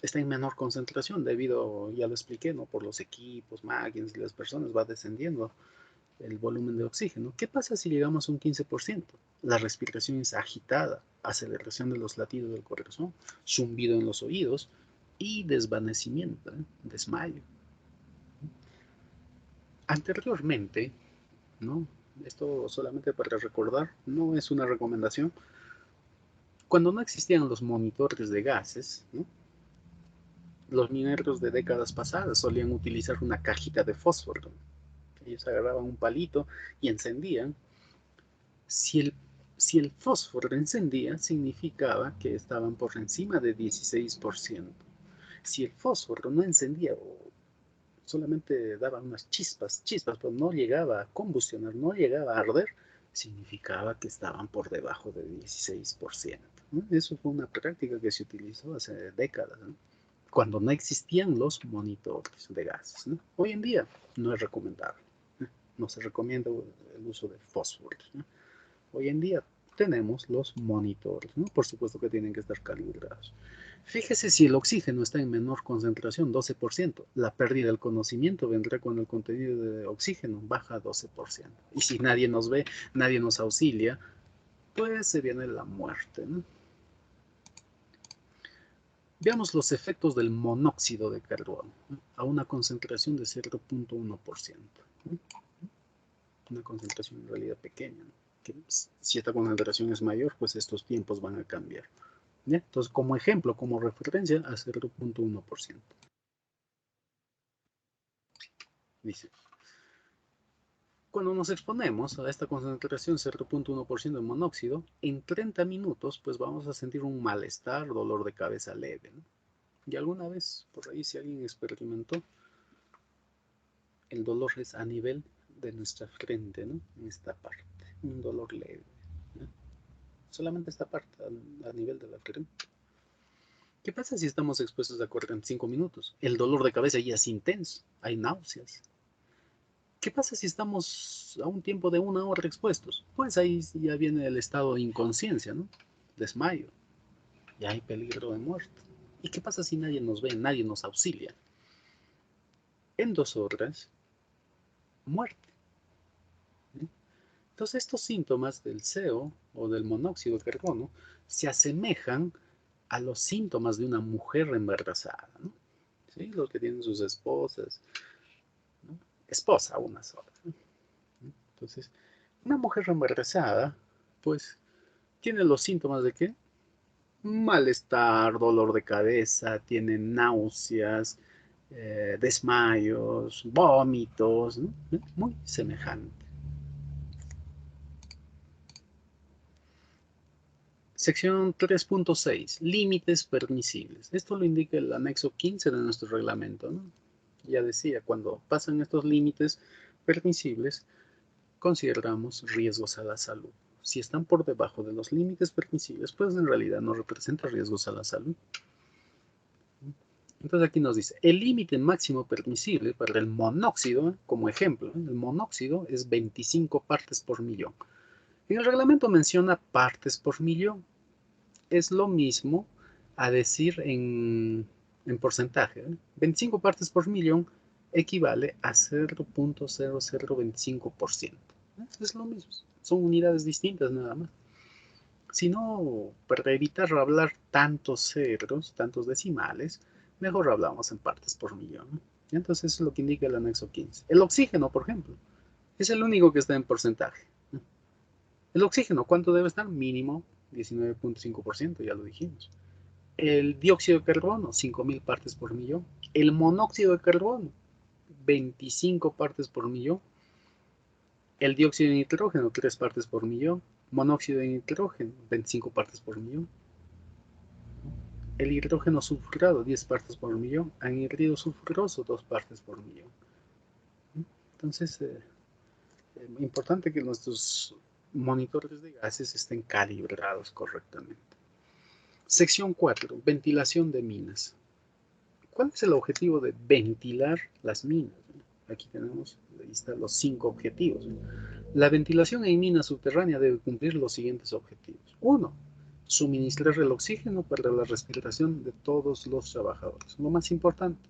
está en menor concentración? Debido, ya lo expliqué, ¿no? Por los equipos, máquinas y las personas va descendiendo el volumen de oxígeno. ¿Qué pasa si llegamos a un 15%? La respiración es agitada, aceleración de los latidos del corazón, zumbido en los oídos y desvanecimiento, desmayo. Anteriormente, ¿no? Esto solamente para recordar, no es una recomendación. Cuando no existían los monitores de gases, ¿no? Los mineros de décadas pasadas solían utilizar una cajita de fósforo. Ellos agarraban un palito y encendían. Si el, si el fósforo encendía, significaba que estaban por encima de 16%. Si el fósforo no encendía o solamente daba unas chispas, pero no llegaba a combustionar, no llegaba a arder, significaba que estaban por debajo de 16%. ¿No? Eso fue una práctica que se utilizó hace décadas, ¿no? Cuando no existían los monitores de gases, ¿no? Hoy en día no es recomendable, ¿no? No se recomienda el uso de fósforo, ¿no? Hoy en día tenemos los monitores, ¿no? Por supuesto que tienen que estar calibrados. Fíjese si el oxígeno está en menor concentración, 12%. La pérdida del conocimiento vendrá cuando el contenido de oxígeno baja a 12%. Y si nadie nos ve, nadie nos auxilia, pues se viene la muerte, ¿no? Veamos los efectos del monóxido de carbono, ¿no? A una concentración de 0.1%. ¿No? Una concentración en realidad pequeña, ¿no? Que si esta concentración es mayor, pues estos tiempos van a cambiar. ¿Ya? Entonces, como ejemplo, como referencia, a 0.1%. Dice, cuando nos exponemos a esta concentración 0.1% de monóxido, en 30 minutos pues vamos a sentir un malestar, dolor de cabeza leve, ¿no? Y alguna vez, por ahí si alguien experimentó, el dolor es a nivel de nuestra frente, ¿no? En esta parte, un dolor leve, ¿no? Solamente esta parte, a nivel de la frente. ¿Qué pasa si estamos expuestos a 45 minutos? El dolor de cabeza ya es intenso, hay náuseas. ¿Qué pasa si estamos a un tiempo de 1 hora expuestos? Pues ahí ya viene el estado de inconsciencia, ¿no? Desmayo, ya hay peligro de muerte. ¿Y qué pasa si nadie nos ve, nadie nos auxilia? En 2 horas, muerte. ¿Sí? Entonces estos síntomas del CO o del monóxido de carbono se asemejan a los síntomas de una mujer embarazada, ¿no? ¿Sí? Los que tienen sus esposas, ¿no? Esposa una sola, ¿no? Entonces, una mujer embarazada, pues, tiene los síntomas de qué? Malestar, dolor de cabeza, tiene náuseas, desmayos, vómitos, ¿no? Muy semejante. Sección 3.6. Límites permisibles. Esto lo indica el anexo 15 de nuestro reglamento, ¿no? Ya decía, cuando pasan estos límites permisibles, consideramos riesgos a la salud. Si están por debajo de los límites permisibles, pues en realidad no representa riesgos a la salud. Entonces aquí nos dice, el límite máximo permisible para el monóxido, como ejemplo, el monóxido es 25 partes por millón. En el reglamento menciona partes por millón. Es lo mismo a decir en porcentaje, ¿eh? 25 partes por millón equivale a 0.0025%. Es lo mismo, son unidades distintas nada más. Si no, para evitar hablar tantos ceros, tantos decimales, mejor hablamos en partes por millón, ¿no? Entonces eso es lo que indica el anexo 15. El oxígeno, por ejemplo, es el único que está en porcentaje, ¿no? El oxígeno, ¿cuánto debe estar? Mínimo 19.5%, ya lo dijimos. El dióxido de carbono, 5.000 partes por millón. El monóxido de carbono, 25 partes por millón. El dióxido de nitrógeno, 3 partes por millón. Monóxido de nitrógeno, 25 partes por millón. El hidrógeno sulfurado, 10 partes por millón. Anhídrido sulfuroso, 2 partes por millón. Entonces, importante que nuestros monitores de gases estén calibrados correctamente. Sección 4. Ventilación de minas. ¿Cuál es el objetivo de ventilar las minas? Aquí tenemos, ahí están los 5 objetivos. La ventilación en mina subterránea debe cumplir los siguientes objetivos. 1. Suministrar el oxígeno para la respiración de todos los trabajadores. Lo más importante,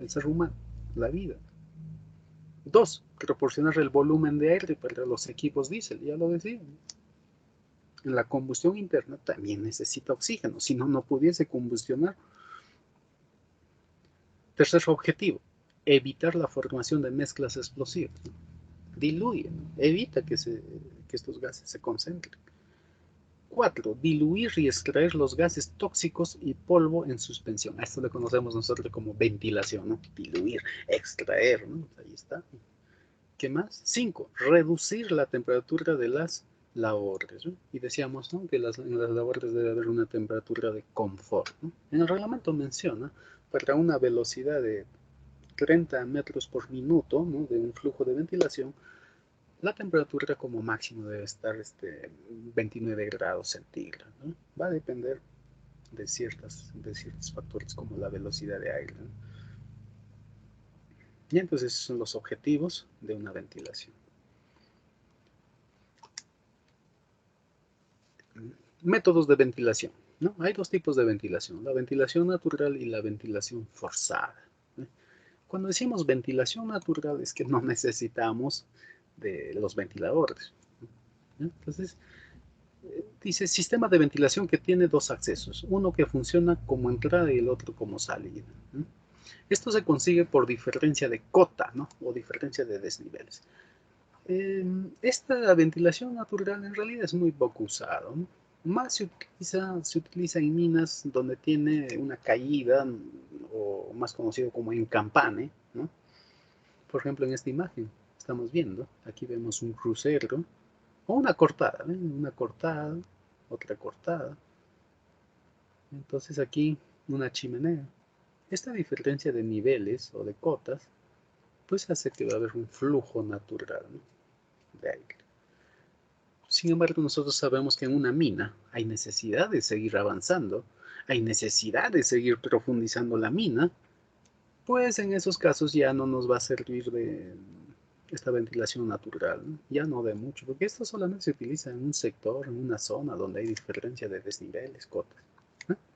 el ser humano, la vida. 2. Proporcionar el volumen de aire para los equipos diésel, ya lo decía. En la combustión interna también necesita oxígeno, si no, no pudiese combustionar. Tercer objetivo, evitar la formación de mezclas explosivas. Diluye, evita que estos gases se concentren. 4. Diluir y extraer los gases tóxicos y polvo en suspensión. A esto le conocemos nosotros como ventilación, ¿no? Diluir, extraer, ¿no? Ahí está. ¿Qué más? 5. Reducir la temperatura de las labores, ¿no? Y decíamos, ¿no?, que en las labores debe haber una temperatura de confort, ¿no? En el reglamento menciona, para una velocidad de 30 metros por minuto, ¿no?, de un flujo de ventilación, la temperatura como máximo debe estar 29 grados centígrados, ¿no? Va a depender de ciertos factores como la velocidad de aire, ¿no? Y entonces esos son los objetivos de una ventilación. Métodos de ventilación, ¿no? Hay dos tipos de ventilación, la ventilación natural y la ventilación forzada, ¿no? Cuando decimos ventilación natural es que no necesitamos de los ventiladores, ¿no? Entonces, dice sistema de ventilación que tiene dos accesos, uno que funciona como entrada y el otro como salida, ¿no? Esto se consigue por diferencia de cota, ¿no?, o diferencia de desniveles. Esta ventilación natural en realidad es muy poco usada, ¿no? Más se utiliza en minas donde tiene una caída, o más conocido como encampane, ¿no? Por ejemplo, en esta imagen estamos viendo, aquí vemos un crucero o una cortada, ¿ven? Una cortada, otra cortada. Entonces aquí una chimenea. Esta diferencia de niveles o de cotas pues hace que va a haber un flujo natural, ¿no?, de aire. Sin embargo, nosotros sabemos que en una mina hay necesidad de seguir avanzando, hay necesidad de seguir profundizando la mina, pues en esos casos ya no nos va a servir de esta ventilación natural, ¿no? Ya no de mucho, porque esto solamente se utiliza en un sector, en una zona donde hay diferencia de desniveles, cotas.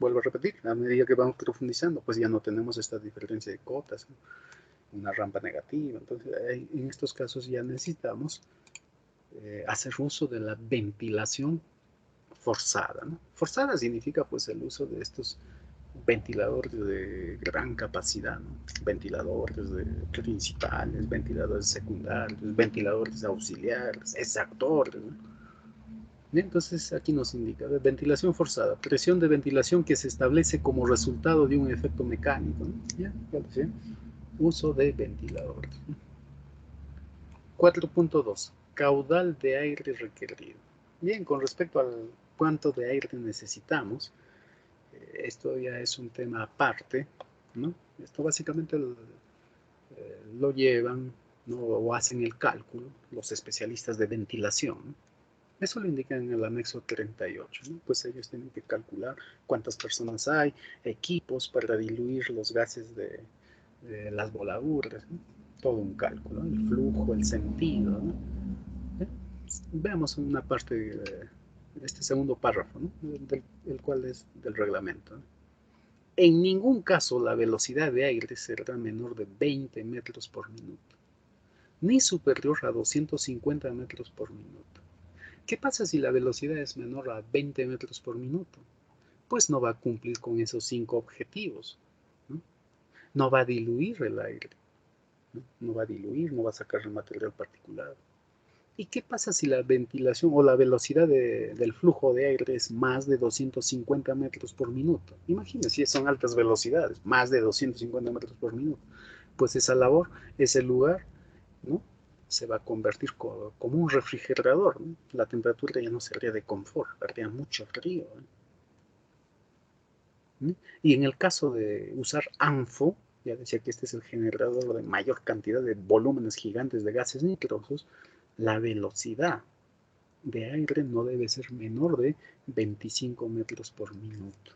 Vuelvo a repetir, a medida que vamos profundizando, pues ya no tenemos esta diferencia de cotas, ¿no?, una rampa negativa. Entonces, en estos casos ya necesitamos hacer uso de la ventilación forzada, ¿no? Forzada significa pues el uso de estos ventiladores de gran capacidad, ¿no?, ventiladores principales, ventiladores secundarios, ventiladores auxiliares, exactores, ¿no? Y entonces aquí nos indica ventilación forzada, presión de ventilación que se establece como resultado de un efecto mecánico, ¿no? Ya lo decía, uso de ventiladores. 4.2. Caudal de aire requerido. Bien, con respecto al cuánto de aire necesitamos, esto ya es un tema aparte, ¿no? Esto básicamente lo llevan, ¿no?, o hacen el cálculo los especialistas de ventilación, ¿no? Eso lo indican en el anexo 38, ¿no? Pues ellos tienen que calcular cuántas personas hay, equipos para diluir los gases de las voladuras, ¿no? Todo un cálculo, ¿no?, el flujo, el sentido, ¿no? Veamos una parte de este segundo párrafo, ¿no?, el cual es del reglamento, ¿no? En ningún caso la velocidad de aire será menor de 20 metros por minuto, ni superior a 250 metros por minuto. ¿Qué pasa si la velocidad es menor a 20 metros por minuto? Pues no va a cumplir con esos 5 objetivos, ¿no? No va a diluir el aire, ¿no? No va a diluir, no va a sacar el material particulado. ¿Y qué pasa si la ventilación o la velocidad del flujo de aire es más de 250 metros por minuto? Imagínense, si son altas velocidades, más de 250 metros por minuto. Pues esa labor, ese lugar, ¿no?, se va a convertir como un refrigerador, ¿no? La temperatura ya no sería de confort, haría mucho frío, ¿no? Y en el caso de usar ANFO, ya decía que este es el generador de mayor cantidad de volúmenes gigantes de gases nitrosos, la velocidad de aire no debe ser menor de 25 metros por minuto.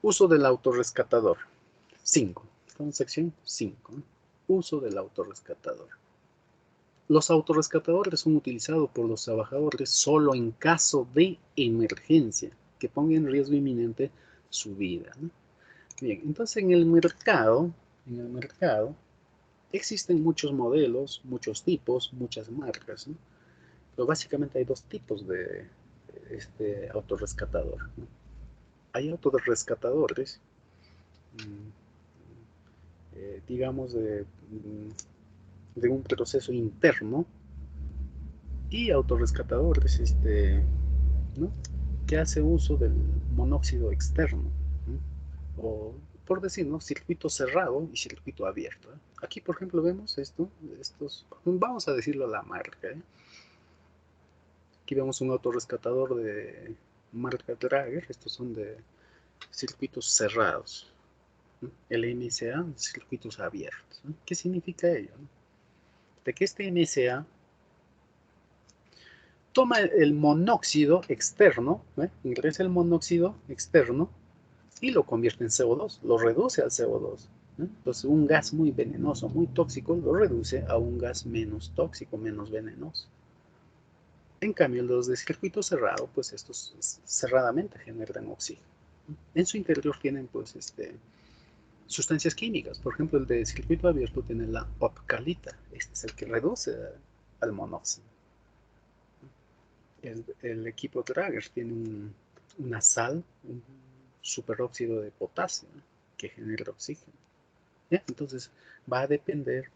Uso del autorrescatador. 5. Estamos en sección 5. Uso del autorrescatador. Los autorrescatadores son utilizados por los trabajadores solo en caso de emergencia, que ponga en riesgo inminente su vida, ¿no? Bien, entonces en el mercado existen muchos modelos, muchos tipos, muchas marcas, ¿no? Pero básicamente hay dos tipos de autorrescatador, ¿no? Hay autorrescatadores, digamos, de un proceso interno y autorrescatadores, ¿no? Que hace uso del monóxido externo, ¿no? O, por decir, ¿no? Circuito cerrado y circuito abierto, ¿eh? Aquí, por ejemplo, vemos estos, vamos a decirlo a la marca, ¿eh? Aquí vemos un autorrescatador de marca Draeger, estos son de circuitos cerrados, ¿no? El MSA, circuitos abiertos, ¿no? ¿Qué significa ello, no? De que este MSA toma el monóxido externo, ¿eh? Ingresa el monóxido externo y lo convierte en CO2, lo reduce al CO2. ¿Eh? Entonces, un gas muy venenoso, muy tóxico, lo reduce a un gas menos tóxico, menos venenoso. En cambio, los de circuito cerrado, pues estos cerradamente generan oxígeno. En su interior tienen, pues, sustancias químicas. Por ejemplo, el de circuito abierto tiene la ocalita. Este es el que reduce al monóxido. El equipo Draeger tiene una sal, un superóxido de potasio, ¿no? Que genera oxígeno. ¿Ya? Entonces, va a depender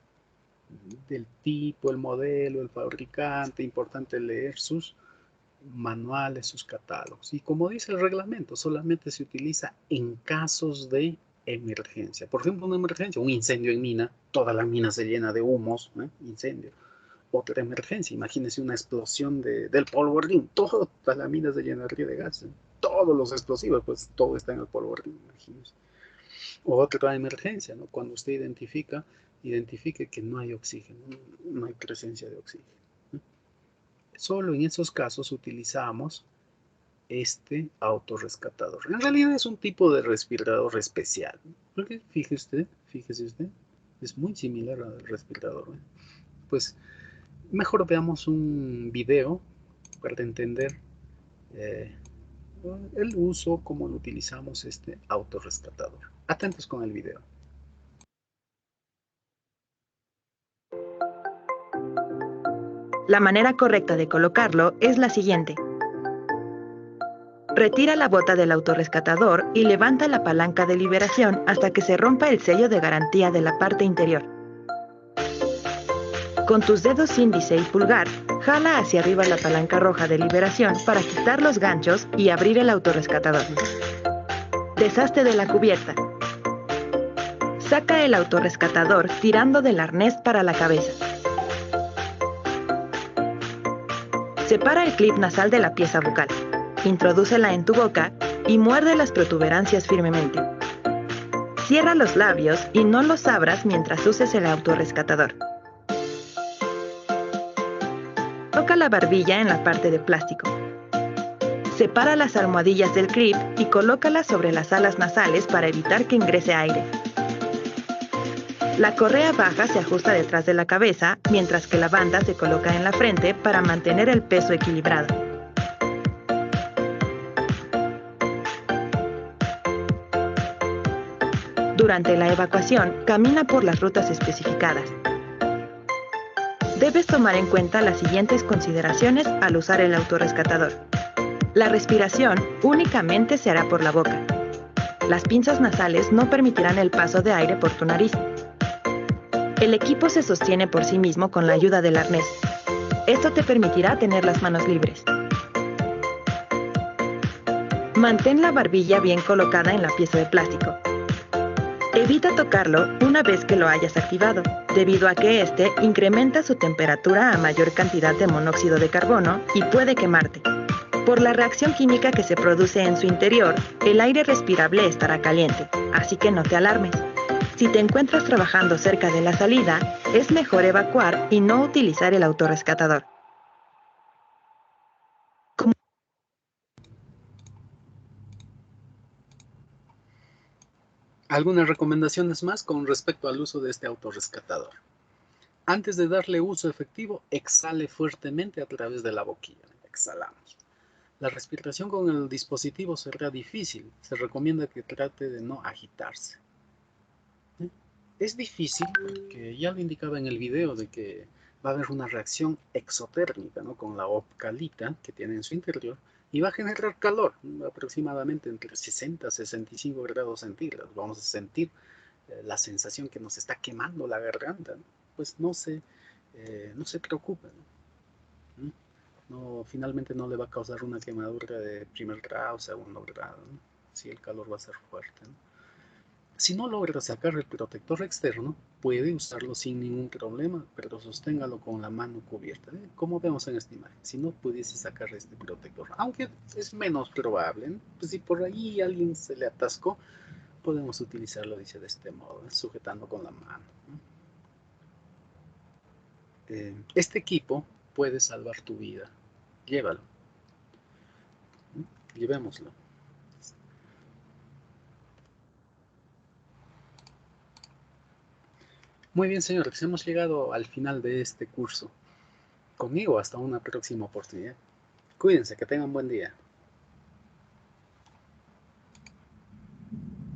del tipo, el modelo, el fabricante. Importante leer sus manuales, sus catálogos. Y como dice el reglamento, solamente se utiliza en casos de emergencia. Por ejemplo, una emergencia, un incendio en mina, toda la mina se llena de humos, ¿eh? Incendio. Otra emergencia, imagínense una explosión del polvorín, toda la mina se llenaría de gas, ¿eh? Todos los explosivos, pues todo está en el polvorín, imagínense. O otra emergencia, ¿no? Cuando usted identifique que no hay oxígeno, no hay presencia de oxígeno. Solo en esos casos utilizamos este autorrescatador. En realidad es un tipo de respirador especial, ¿no? Porque fíjese usted, es muy similar al respirador, ¿eh? Pues mejor veamos un video para entender el uso, cómo lo utilizamos este autorrescatador. Atentos con el video. La manera correcta de colocarlo es la siguiente. Retira la bota del autorrescatador y levanta la palanca de liberación hasta que se rompa el sello de garantía de la parte interior. Con tus dedos índice y pulgar, jala hacia arriba la palanca roja de liberación para quitar los ganchos y abrir el autorrescatador. Deshazte de la cubierta. Saca el autorrescatador tirando del arnés para la cabeza. Separa el clip nasal de la pieza bucal. Introdúcela en tu boca y muerde las protuberancias firmemente. Cierra los labios y no los abras mientras uses el autorrescatador. Toca la barbilla en la parte de plástico. Separa las almohadillas del clip y colócalas sobre las alas nasales para evitar que ingrese aire. La correa baja se ajusta detrás de la cabeza, mientras que la banda se coloca en la frente para mantener el peso equilibrado. Durante la evacuación, camina por las rutas especificadas. Debes tomar en cuenta las siguientes consideraciones al usar el autorrescatador. La respiración únicamente se hará por la boca. Las pinzas nasales no permitirán el paso de aire por tu nariz. El equipo se sostiene por sí mismo con la ayuda del arnés. Esto te permitirá tener las manos libres. Mantén la barbilla bien colocada en la pieza de plástico. Evita tocarlo una vez que lo hayas activado, debido a que este incrementa su temperatura a mayor cantidad de monóxido de carbono y puede quemarte. Por la reacción química que se produce en su interior, el aire respirable estará caliente, así que no te alarmes. Si te encuentras trabajando cerca de la salida, es mejor evacuar y no utilizar el autorrescatador. Algunas recomendaciones más con respecto al uso de este autorrescatador. Antes de darle uso efectivo, exhale fuertemente a través de la boquilla. Exhalamos. La respiración con el dispositivo será difícil. Se recomienda que trate de no agitarse. Es difícil porque ya lo indicaba en el video de que va a haber una reacción exotérmica, ¿no? Con la opcalita que tiene en su interior y va a generar calor, aproximadamente entre 60 y 65 grados centígrados. Vamos a sentir la sensación que nos está quemando la garganta, ¿no? Pues no se preocupen, ¿no? No, finalmente no le va a causar una quemadura de primer grado, segundo grado, ¿no? Sí, el calor va a ser fuerte, ¿no? Si no logra sacar el protector externo, puede usarlo sin ningún problema, pero sosténgalo con la mano cubierta, ¿eh? Como vemos en esta imagen. Si no pudiese sacar este protector, aunque es menos probable, ¿no? Pues si por ahí alguien se le atascó, podemos utilizarlo, dice, de este modo, ¿eh? Sujetando con la mano, ¿no? Este equipo puede salvar tu vida. Llévalo, ¿no? Llevémoslo. Muy bien, señores, hemos llegado al final de este curso. Conmigo hasta una próxima oportunidad. Cuídense, que tengan buen día.